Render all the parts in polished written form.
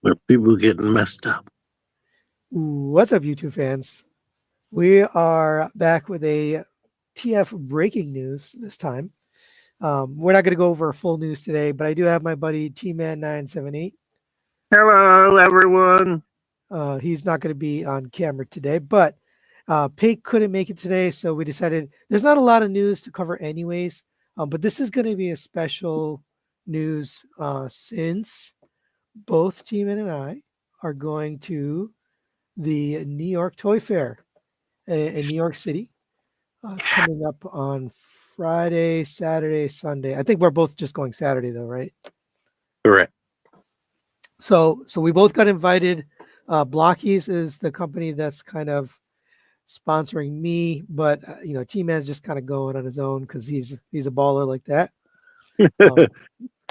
where people getting messed up. What's up, YouTube fans? We are back with a TF breaking news this time. We're not going to go over full news today, but I do have my buddy T-Man978. Hello, everyone. He's not going to be on camera today, but Pig couldn't make it today, so we decided there's not a lot of news to cover anyways. But this is going to be a special news since both T-Man and I are going to the New York Toy Fair in New York City. It's coming up on Friday, Saturday, Sunday. I think we're both just going Saturday though, right? Correct. So we both got invited. Blockies is the company that's kind of sponsoring me, but T-Man's just kind of going on his own because he's a baller like that.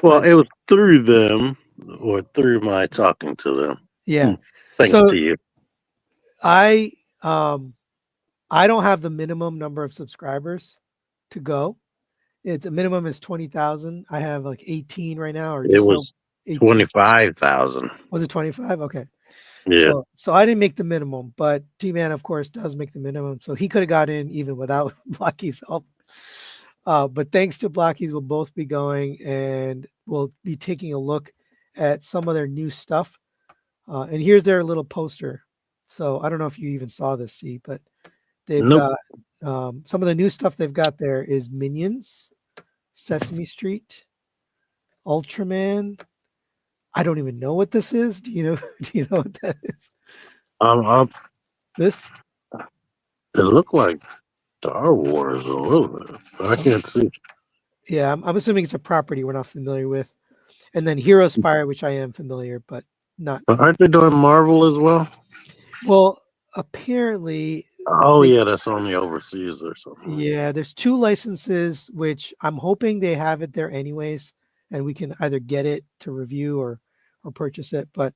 Well, it was through them or through my talking to them. Yeah. Thanks So to you. I don't have the minimum number of subscribers to go. It's a minimum is 20,000. I have like 18 right now, or It just was 25,000. Was it 25? Okay. Yeah. So I didn't make the minimum, but T-Man, of course, does make the minimum. So he could have got in even without Blocky's help. But thanks to Blockies, we'll both be going and we'll be taking a look at some of their new stuff. And here's their little poster. So I don't know if you even saw this, Steve, but they've got some of the new stuff they've got there is Minions, Sesame Street, Ultraman. I don't even know what this is. Do you know? Do you know what that is? This? It looked like Star Wars a little bit. I can't see. Yeah, I'm assuming it's a property we're not familiar with. And then Hero Spire, which I am familiar, but not. But aren't they doing Marvel as well? Well, apparently. Oh, yeah, that's only overseas or something. Yeah, there's 2 licenses, which I'm hoping they have it there anyways, and we can either get it to review or purchase it. But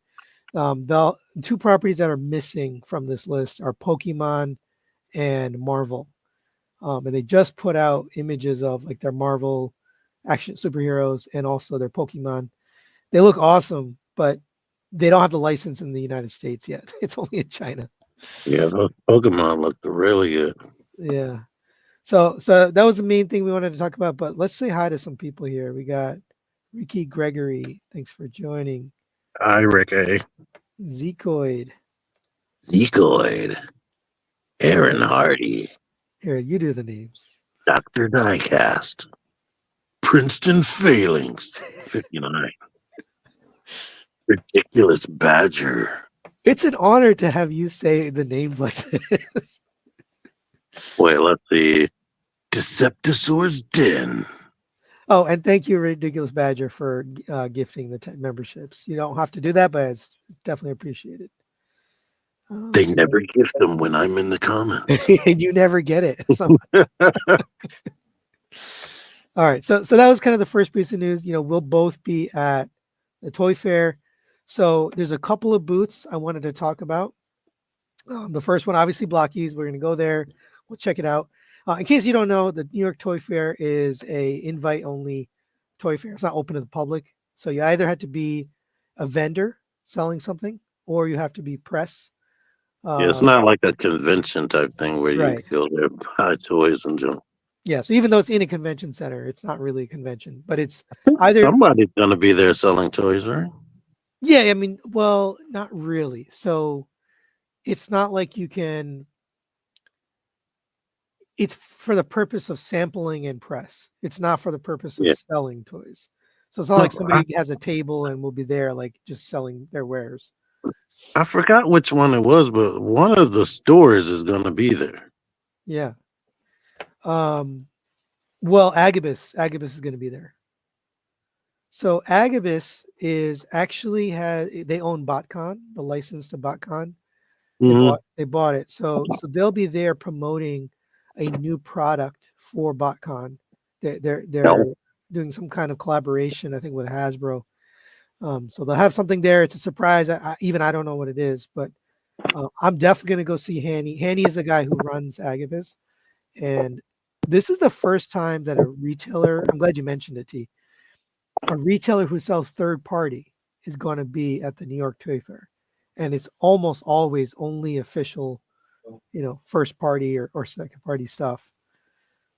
the 2 properties that are missing from this list are Pokemon and Marvel. And they just put out images of like their Marvel action superheroes and also their Pokemon. They look awesome, but they don't have the license in the United States yet. It's only in China. Yeah, those Pokemon looked really good. Yeah. So that was the main thing we wanted to talk about. But let's say hi to some people here. We got Ricky Gregory. Thanks for joining. Hi, Ricky. Zekoid. Aaron Hardy. Here, you do the names. Dr. Diecast. Princeton Failings. 59. Ridiculous Badger. It's an honor to have you say the names like this. Wait, let's see. Deceptosaur's Den. Oh, and thank you, Ridiculous Badger, for gifting the 10 memberships. You don't have to do that, but it's definitely appreciated. They never gift them when I'm in the comments. You never get it. All right, so that was kind of the first piece of news. We'll both be at the Toy Fair. So there's a couple of booths I wanted to talk about. The first one, obviously, Blockies. We're going to go there. We'll check it out. In case you don't know, the New York Toy Fair is a invite-only toy fair. It's not open to the public. So you either have to be a vendor selling something, or you have to be press. Yeah, it's not like a convention type thing where you go there, buy toys and junk. Yeah, so even though it's in a convention center, it's not really a convention, but it's either somebody's going to be there selling toys, right? Yeah, I mean, well, not really. So it's not like you can. It's for the purpose of sampling and press. It's not for the purpose of selling toys. So it's not like somebody has a table and will be there like just selling their wares. I forgot which one it was, but one of the stores is going to be there. Yeah. Well, Agabus is going to be there. So Agabus is actually they own BotCon, the license to BotCon. They bought it. So they'll be there promoting a new product for BotCon. They're doing some kind of collaboration, I think, with Hasbro. So they'll have something there. It's a surprise. I don't know what it is, but I'm definitely going to go see Hanny. Hanny is the guy who runs Agabus. And this is the first time that a retailer, I'm glad you mentioned it, T, a retailer who sells third party is going to be at the New York Toyfair, and it's almost always only official, first party or second party stuff.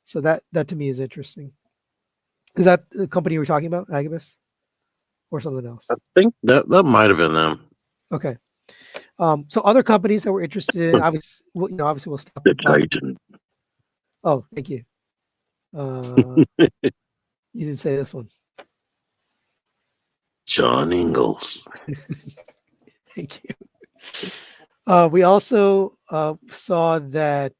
So that to me is interesting. Is that the company we're talking about, Agabus, or something else? I think that might have been them. Okay. So other companies that we're interested in, obviously we'll stop The at Black. Titan. Oh, thank you. You didn't say this one. John Ingalls. Thank you. We also saw that.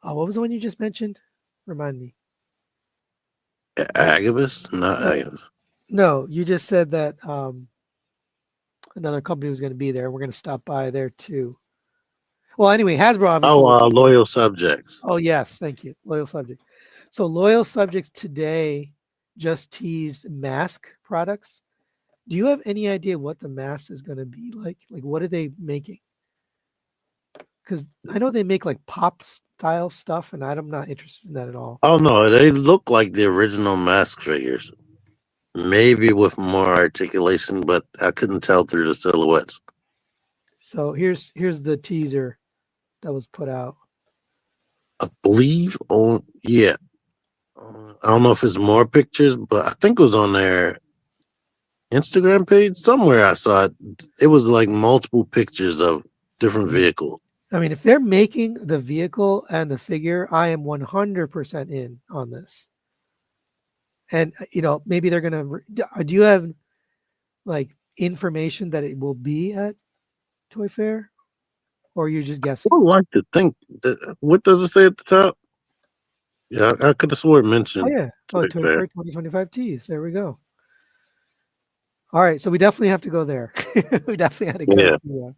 What was the one you just mentioned? Remind me. Agabus? Not Agabus. No, you just said that another company was going to be there. We're going to stop by there too. Well, anyway, Hasbro obviously. Loyal Subjects. Oh, yes. Thank you. Loyal Subjects. So Loyal Subjects today just teased mask products. Do you have any idea what the mask is going to be like? Like, what are they making? Because I know they make like pop style stuff, and I'm not interested in that at all. Oh, no. They look like the original mask figures. Maybe with more articulation, but I couldn't tell through the silhouettes. So here's the teaser that was put out. I believe yeah. I don't know if it's more pictures, but I think it was on their Instagram page. Somewhere I saw it. It was like multiple pictures of different vehicles. I mean, if they're making the vehicle and the figure, I am 100% in on this. And, maybe they're going to, do you have like information that it will be at Toyfair? Or are you just guessing? I would like to think that, what does it say at the top? Yeah, I could have swore it mentioned. Oh, yeah. Toyfair 2025 tees. There we go. All right. So we definitely have to go there. We definitely had to go to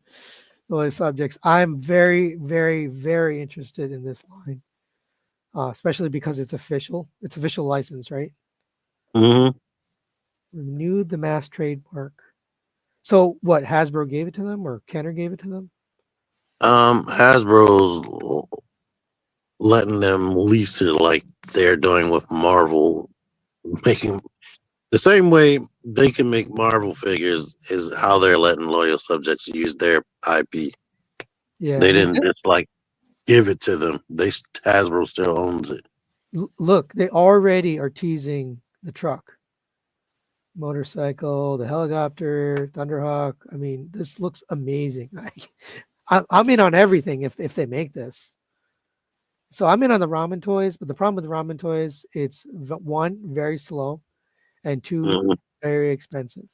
Loyal Subjects. I'm very, very, very interested in this line, especially because it's official. It's official license, right? Mm-hmm. Renewed the mass trademark. So what? Hasbro gave it to them, or Kenner gave it to them? Hasbro's letting them lease it like they're doing with Marvel, making the same way they can make Marvel figures is how they're letting Loyal Subjects use their IP. Yeah, they didn't just like give it to them. Hasbro still owns it. Look, they already are teasing the truck, motorcycle, the helicopter, Thunderhawk. I mean, this looks amazing. I'm in on everything if they make this. So I'm in on the ramen toys, but the problem with the ramen toys, it's one, very slow, and two, very expensive.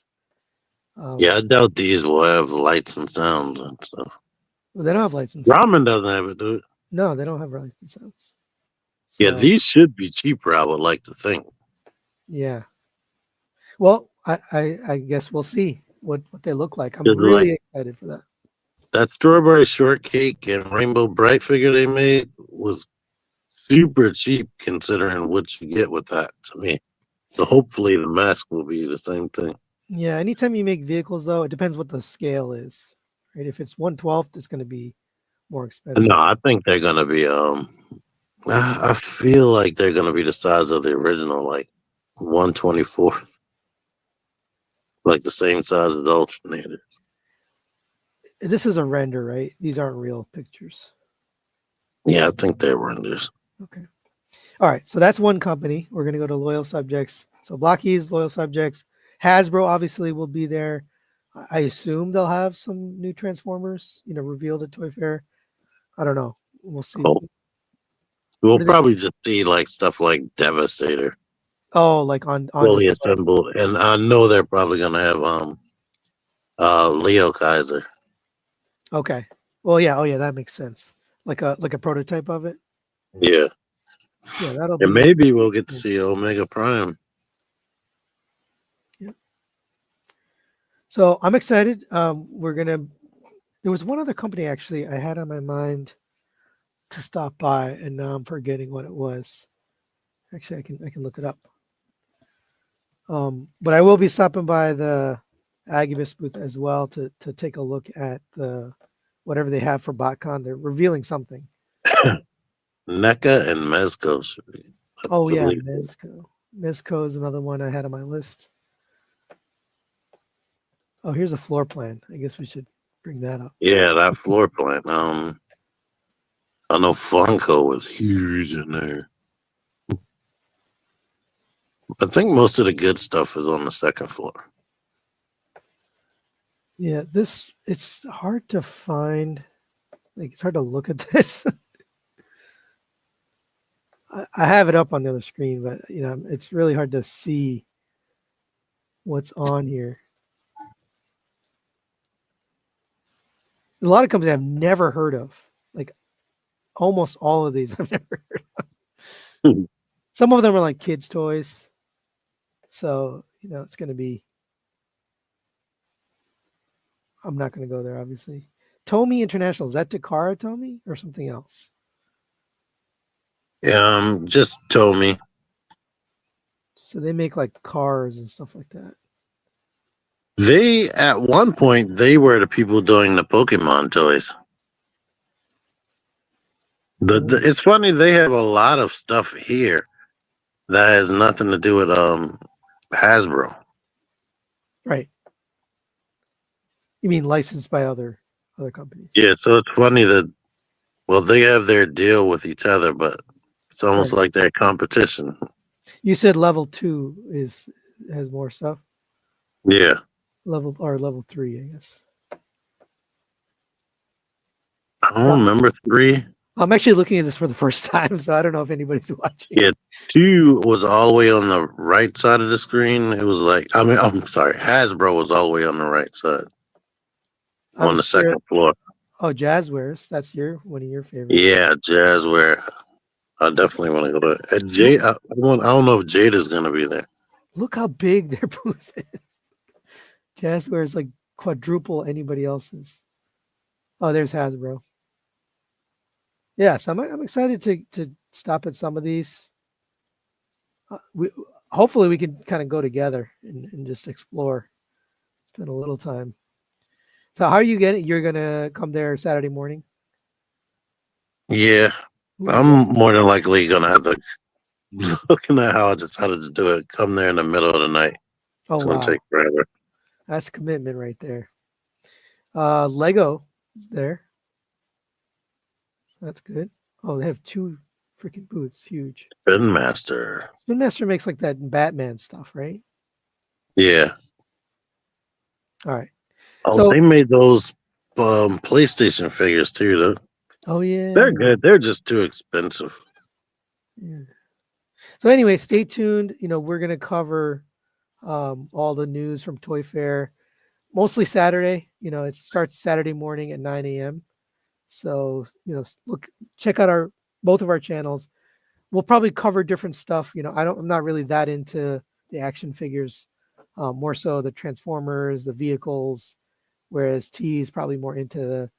Yeah, I doubt these will have lights and sounds and stuff. Well, they don't have lights and sounds. Ramen doesn't have it, do it? No, they don't have lights and sounds. So, yeah, these should be cheaper, I would like to think. Yeah. Well, I guess we'll see what they look like. I'm really excited for that. That strawberry shortcake and rainbow bright figure they made was super cheap considering what you get with that to me. So hopefully the mask will be the same thing. Yeah, anytime you make vehicles though, it depends what the scale is. Right? If it's 1/12, it's going to be more expensive. No, I think they're going to be I feel like they're going to be the size of the original, like 1/24th. Like the same size as alternators. This is a render, right? These aren't real pictures. Yeah, I think they're renders. Okay. All right. So that's one company. We're going to go to Loyal Subjects. So Blockies, Loyal Subjects. Hasbro obviously will be there. I assume they'll have some new Transformers, revealed at Toyfair. I don't know. We'll see. Oh. We'll probably just see like stuff like Devastator. Oh, like on fully assembled. And I know they're probably going to have Leo Kaiser. Okay. Well, yeah. Oh, yeah. That makes sense. Like a prototype of it. Yeah. Yeah, that'll be. And maybe we'll get to see Omega Prime. Yeah. So I'm excited. There was one other company actually I had on my mind to stop by, and now I'm forgetting what it was. Actually, I can look it up. But I will be stopping by the Agabus booth as well to take a look at the whatever they have for BotCon. They're revealing something. NECA and Mezco should be. Oh yeah, Mezco. Mezco is another one I had on my list. Oh, here's a floor plan. I guess we should bring that up. Yeah, that floor plan. I know Funko was huge in there. I think most of the good stuff is on the second floor. Yeah, it's hard to find. Like, it's hard to look at this. I have it up on the other screen, but it's really hard to see what's on here. A lot of companies I've never heard of. Like almost all of these I've never heard of. Some of them are like kids' toys. So, it's going to be. I'm not going to go there, obviously. Tomy International. Is that Takara Tomy or something else? Just told me. So they make like cars and stuff like that. They, at one point, they were the people doing the Pokemon toys. It's funny, they have a lot of stuff here that has nothing to do with Hasbro. Right. You mean licensed by other companies? Yeah, so it's funny that, well, they have their deal with each other, but it's almost like their competition. You said level 2 has more stuff. Yeah. Level 3, I guess. I don't remember 3. I'm actually looking at this for the first time, so I don't know if anybody's watching. Yeah, 2 was all the way on the right side of the screen. It was like, I'm sorry, Hasbro was all the way on the right side. On the second floor. Oh, Jazzwares. That's one of your favorites. Yeah, Jazzware. I definitely want to go to and Jade. I don't know if Jade is going to be there. Look how big their booth is. Jazzware is like quadruple anybody else's. Oh, there's Hasbro. Yeah, so I'm excited to stop at some of these. Hopefully we can kind of go together and just explore. Spend a little time. So how are you getting? You're gonna come there Saturday morning? Yeah, I'm more than likely going to have to. Looking at how I decided to do it, come there in the middle of the night. Oh, it's going to take forever. That's commitment right there. Lego is there. That's good. Oh, they have 2 freaking booths. Huge. Spin Master. Spin Master makes like that Batman stuff, right? Yeah. All right. Oh, so, they made those PlayStation figures too, though. Oh, yeah. They're good. They're just too expensive. Yeah. So anyway, stay tuned. We're going to cover all the news from Toyfair, mostly Saturday. It starts Saturday morning at 9 a.m. So, check out both of our channels. We'll probably cover different stuff. I'm not really that into the action figures, more so the Transformers, the vehicles, whereas T is probably more into the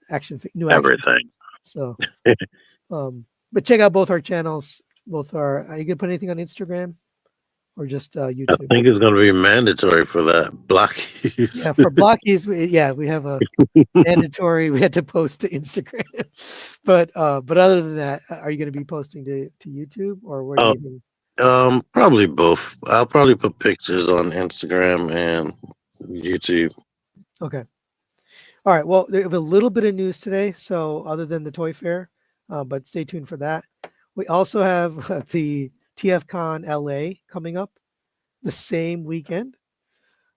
everything. So, but check out both our channels. Are you gonna put anything on Instagram or just YouTube? I think it's gonna be mandatory for that Blockies. Yeah, for Blockies, we have a mandatory. We had to post to Instagram, but other than that, are you going to be posting to YouTube or where do you think? Probably both. I'll probably put pictures on Instagram and YouTube. Okay. All right. Well, there's a little bit of news today. So other than the Toyfair, but stay tuned for that. We also have the TFCon LA coming up the same weekend.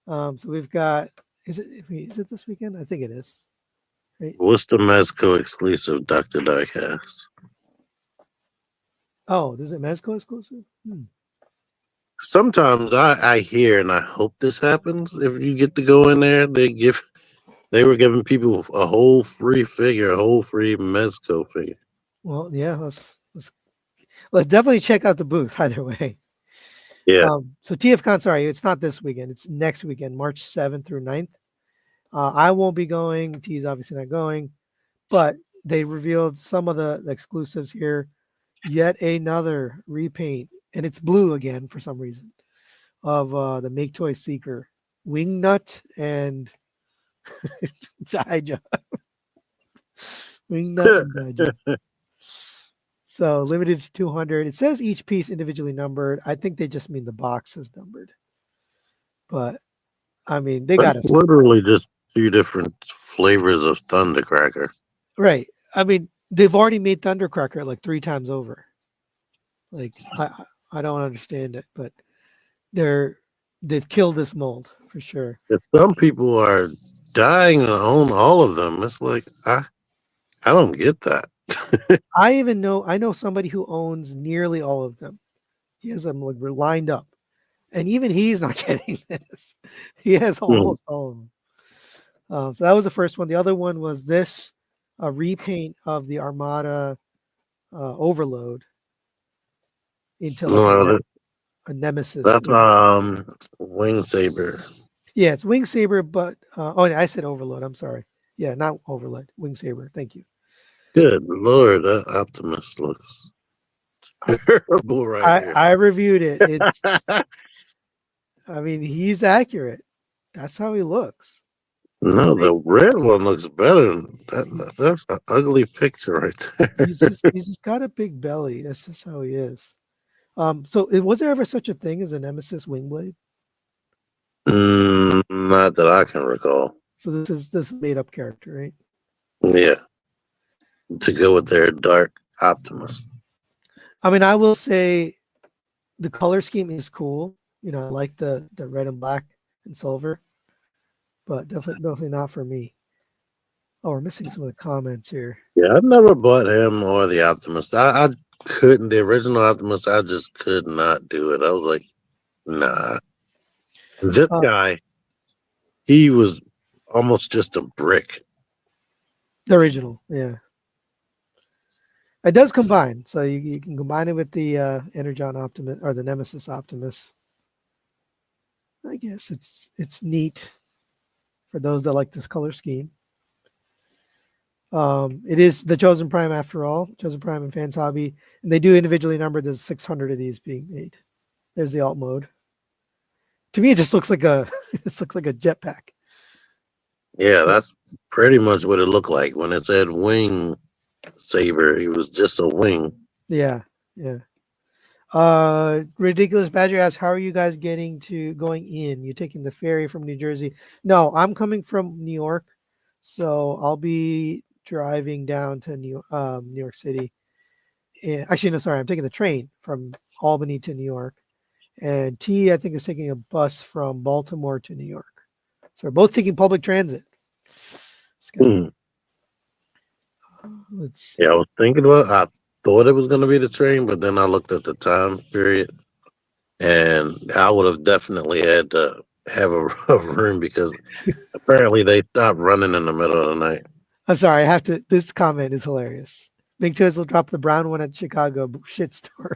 So we've got. Is it this weekend? I think it is. Right? What's the Mezco exclusive Dr. Diecast? Oh, is it Mezco exclusive? Sometimes I hear and I hope this happens. If you get to go in there, they were giving people a whole free figure, a whole free Mezco figure. Well, yeah, let's definitely check out the booth either way. Yeah. So TFCon, sorry, it's not this weekend. It's next weekend, March 7th through 9th. I won't be going. T's obviously not going, but they revealed some of the exclusives here. Yet another repaint, and it's blue again for some reason, of the Make Toy Seeker, Wingnut and Jaija. Wingnut and Jaija. So limited to 200. It says each piece individually numbered. I think they just mean the box is numbered. But I mean, they got That's us literally just two different flavors of Thundercracker. right. I mean, they've already made Thundercracker like 3 times over. Like I don't understand it, but they're they've killed this mold for sure. If some people are dying to own all of them, it's like I don't get that. I know somebody who owns nearly all of them. He has them like lined up, and even he's not getting this. He has Hmm. almost all of them. So that was the first one. The other one was this a repaint of the Armada Overload into like No, a Nemesis. that's Wing Saber. Yeah, it's Wing Saber, but oh, yeah, I said Overload. I'm sorry. Yeah, not Overload. Wing Saber. Thank you. Good Lord, that Optimus looks I, terrible right here. I reviewed it. It's I mean he's accurate. That's how he looks. But No, the red one looks better. That's an ugly picture right there. he's just got a big belly. That's just how he is. So was there ever such a thing as a Nemesis Wingblade? Not that I can recall. So this made up character, right? Yeah, to go with their dark Optimus. I mean, I will say the color scheme is cool. You know, I like the red and black and silver, but definitely not for me. Oh, we're missing some of the comments here. Yeah, I've never bought him or the Optimus. I couldn't. The original Optimus, I just could not do it. I was like, nah. This Uh, guy, he was almost just a brick. the original, yeah. It does combine, so you can combine it with the Energon Optimus or the Nemesis Optimus. I guess it's neat for those that like this color scheme. It is the Chosen Prime after all, Chosen Prime and Fans Hobby, and they do individually number. There's 600 of these being made. There's the alt mode. To me, it just looks like a it looks like a jetpack. Yeah, that's pretty much what it looked like when it said Wing Saber. He was just a wing. Yeah, yeah. Ridiculous Badger asks, "How are you guys going in? You taking the ferry from New Jersey?" No, I'm coming from New York, so I'll be driving down to New York City. Actually, no, sorry, I'm taking the train from Albany to New York, and T, I think, is taking a bus from Baltimore to New York. So we're both taking public transit. Hmm. Let's see. Yeah, I was thinking about. I thought it was going to be the train, but then I looked at the time period, and I would have definitely had to have a room because apparently they stopped running in the middle of the night. I'm sorry, I have to. This comment is hilarious. Big Chisel dropped the brown one at Chicago shitstorm.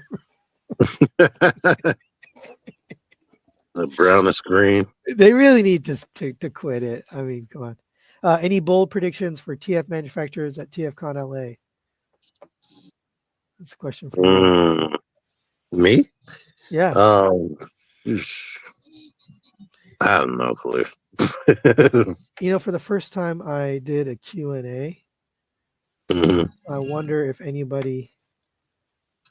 The brownest green. They really need to quit it. I mean, come on. Any bold predictions for TF manufacturers at TFCon LA? That's a question for you. Me? Yeah. Sheesh. I have no clue. You know, for the first time I did a Q&A. Mhm. I wonder if anybody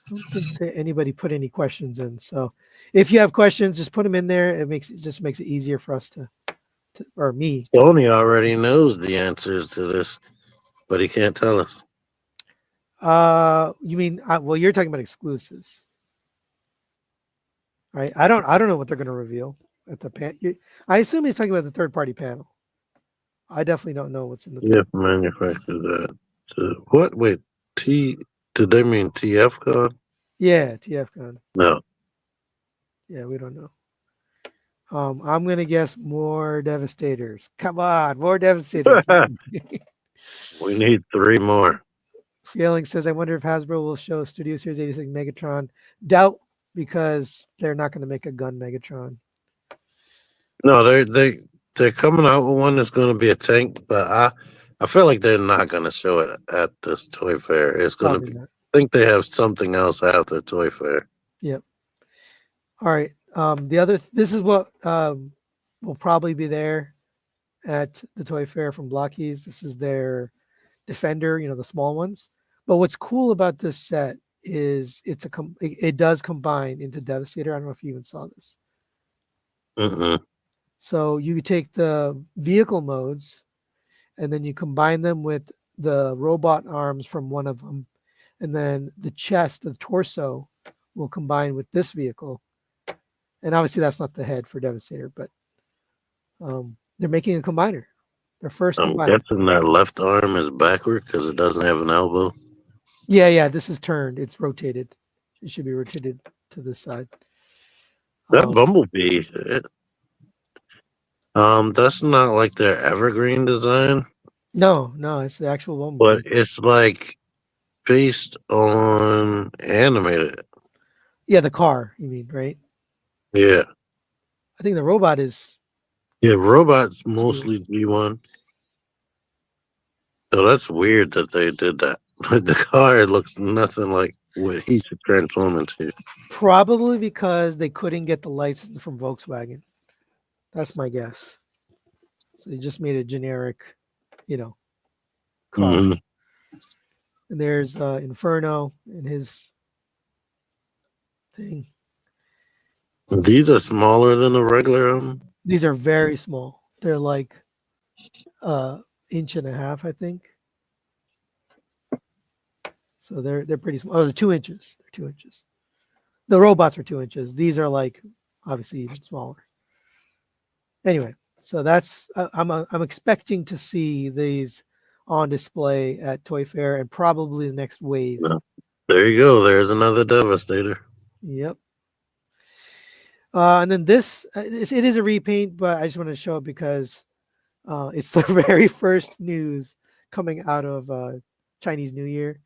I don't think that anybody put any questions in. So if you have questions, just put them in there. It just makes it easier for us to or me. Sony already knows the answers to this, but he can't tell us. You mean well, you're talking about exclusives. Right? I don't know what they're going to reveal at the I assume he's talking about the third party panel. I definitely don't know what's in the TF manufactured that. What? Wait, did they mean TF card? Yeah, TFCon. No. Yeah, we don't know. I'm gonna guess more Devastators. Come on, more Devastators. We need 3 more. Feeling says, I wonder if Hasbro will show Studio Series 86 Megatron. Doubt because they're not going to make a gun Megatron. No, they're coming out with one that's going to be a tank, but I feel like they're not going to show it at this toy fair. It's going to Probably be. not. I think they have something else after toy fair. Yep. All right. This is what will probably be there at the toy fair from Blockies. This is their Defender, the small ones. But what's cool about this set is it does combine into Devastator. I don't know if you even saw this. Mm-mm. So you take the vehicle modes and then you combine them with the robot arms from one of them, and then the chest, the torso, will combine with this vehicle. And obviously, that's not the head for Devastator, but they're making a combiner. Their first I'm combiner. guessing that left arm is backward because it doesn't have an elbow. Yeah. This is turned. It's rotated. It should be rotated to this side. That Bumblebee, that's not like their evergreen design, No, it's the actual but Bumblebee. it's like based on animated. Yeah, the car. You mean right? Yeah, I think the robot is. yeah. Robots mostly G1. So that's weird that they did that. But the car looks nothing like what he should transform into. Probably because they couldn't get the license from Volkswagen. That's my guess. So they just made a generic, car. Hmm. And there's Inferno and his thing. These are smaller than the regular. These are very small. They're like inch and a half, I think. So they're pretty small. Oh, they're 2 inches. They're 2 inches. The robots are 2 inches. These are like obviously even smaller. Anyway, so that's I'm expecting to see these on display at Toyfair and probably the next wave. There you go. There's another Devastator. Yep. And then this, it is a repaint, but I just want to show it because it's the very first news coming out of Chinese New Year.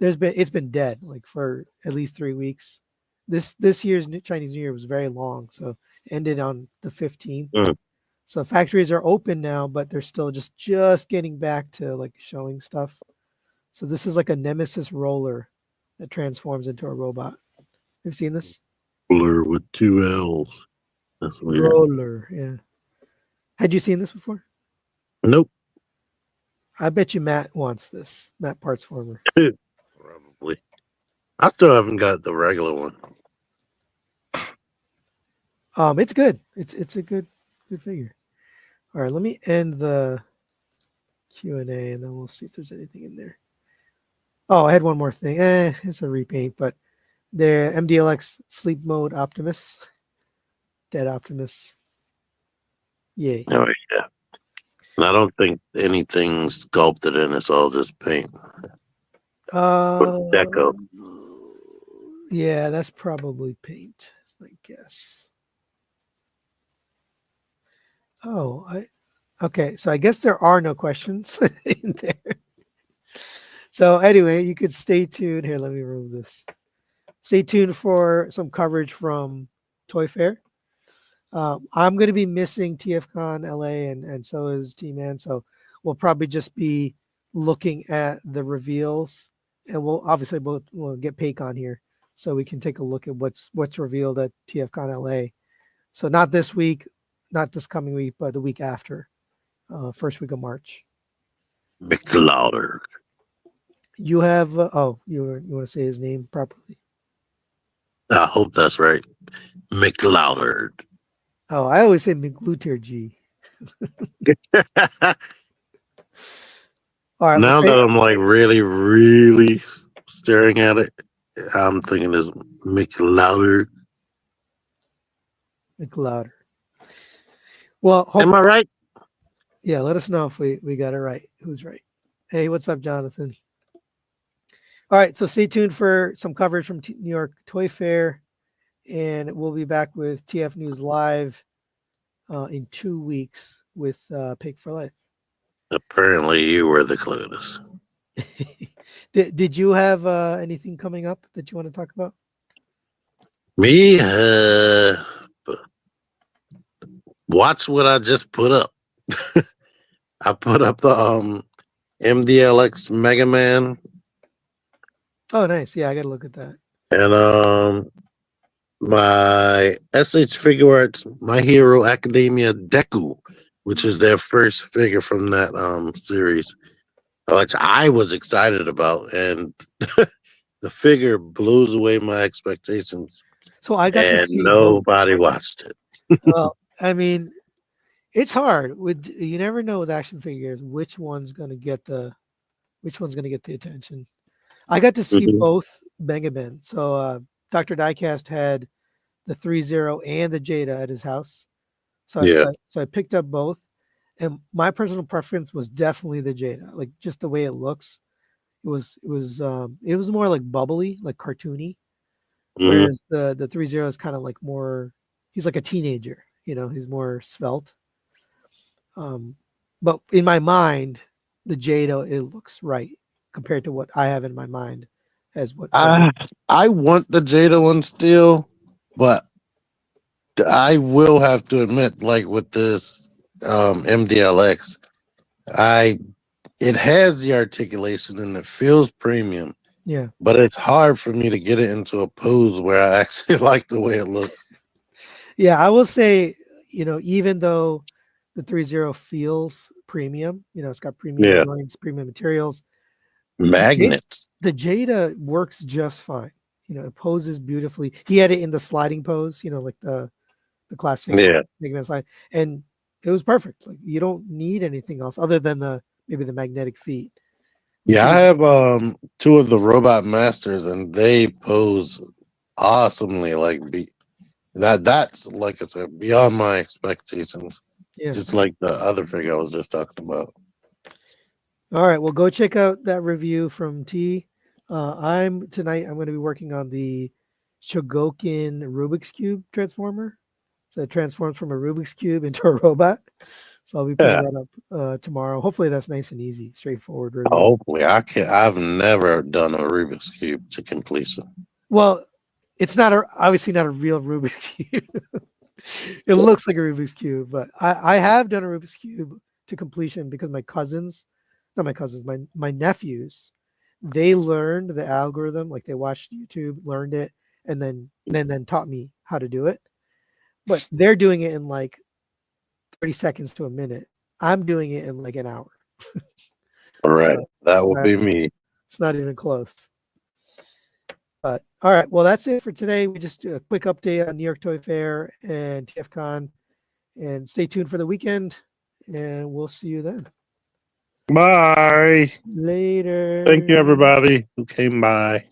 It's been dead like for at least 3 weeks. This year's Chinese New Year was very long, so ended on the 15th. Mm. So factories are open now, but they're still just getting back to like showing stuff. So this is like a Nemesis roller that transforms into a robot. Have you seen this? Roller with two L's. That's weird. Roller, yeah. Had you seen this before? Nope. I bet you Matt wants this. Matt Partsformer. Probably. I still haven't got the regular one. It's good. It's a good figure. All right, let me end the Q&A and then we'll see if there's anything in there. Oh, I had one more thing. It's a repaint, but the MDLX Sleep Mode Optimus. Dead Optimus. Yay. Oh, yeah. And I don't think anything's sculpted in. It's all just paint. Deco. Yeah, that's probably paint, I guess. Oh, okay. So I guess there are no questions in there. So anyway, you could stay tuned. Here, let me remove this. Stay tuned for some coverage from Toyfair. I'm going to be missing TFCon LA, and so is T-Man. So we'll probably just be looking at the reveals, and we'll get Paycon here so we can take a look at what's revealed at TFCon LA. So not this week, not this coming week, but the week after, first week of March. McLauder. You have you want to say his name properly? I hope that's right. McLauder. Oh, I always say McLuter G. All right. Now that I'm like really, really staring at it, I'm thinking it's McLauder. McLauder. Well, am I right? Yeah, let us know if we got it right. Who's right? Hey, what's up, Jonathan? All right, so stay tuned for some coverage from New York Toy Fair, and we'll be back with TF News Live in 2 weeks with Pig for Life. Apparently, you were the clueless. Did you have anything coming up that you want to talk about? Me? Watch what I just put up. I put up the MDLX Mega Man. Oh, nice. Yeah, I got to look at that. And my SH Figure Arts My Hero Academia Deku, which is their first figure from that series, which I was excited about, and the figure blows away my expectations. So I got to see nobody watched it. Well, I mean, It's hard. You never know with action figures which one's gonna get the attention. I got to see Mhm. both Mega Men. So Dr. Diecast had the 3-0 and the Jada at his house. Yeah. So I picked up both. And my personal preference was definitely the Jada. Like just the way it looks. It was more like bubbly, like cartoony. Hmm. Whereas the 3-0 is kind of like more he's like a teenager, he's more svelte. Um, but in my mind, the Jada it looks right compared to what I have in my mind as what I I want the Jada one still, but I will have to admit, like with this MDLX, I it has the articulation and it feels premium, yeah. but it's hard for me to get it into a pose where I actually like the way it looks. Yeah, I will say, even though the 3-0 feels premium, it's got premium Yeah, joints, premium materials, the J magnets. the Jada works just fine. It poses beautifully. He had it in the sliding pose, like the classic Yeah, Mega Man slide, and it was perfect. Like you don't need anything else other than maybe the magnetic feet, which yeah. he I have two of the Robot Masters, and they pose awesomely. Like that's like it's beyond my expectations. yeah. Just like the other figure I was just talking about. All right, well, go check out that review from T. I'm going to be working on the Shogokin Rubik's Cube transformer. So it transforms from a Rubik's Cube into a robot. So I'll be putting Yeah. that up tomorrow. Hopefully that's nice and easy, straightforward review. Hopefully, I can. I've never done a Rubik's cube to completion. Well, it's not obviously not a real Rubik's Cube. It looks like a Rubik's Cube, but I have done a Rubik's Cube to completion because not my cousins, my nephews, they learned the algorithm, like they watched YouTube, learned it, and then taught me how to do it. But they're doing it in like 30 seconds to a minute. I'm doing it in like an hour. All right, that So will be me. it's not even close. But all right, well that's it for today. We just do a quick update on New York Toy Fair and TFCon, and stay tuned for the weekend, and we'll see you then. Bye. Thank you, Later. everybody who came by.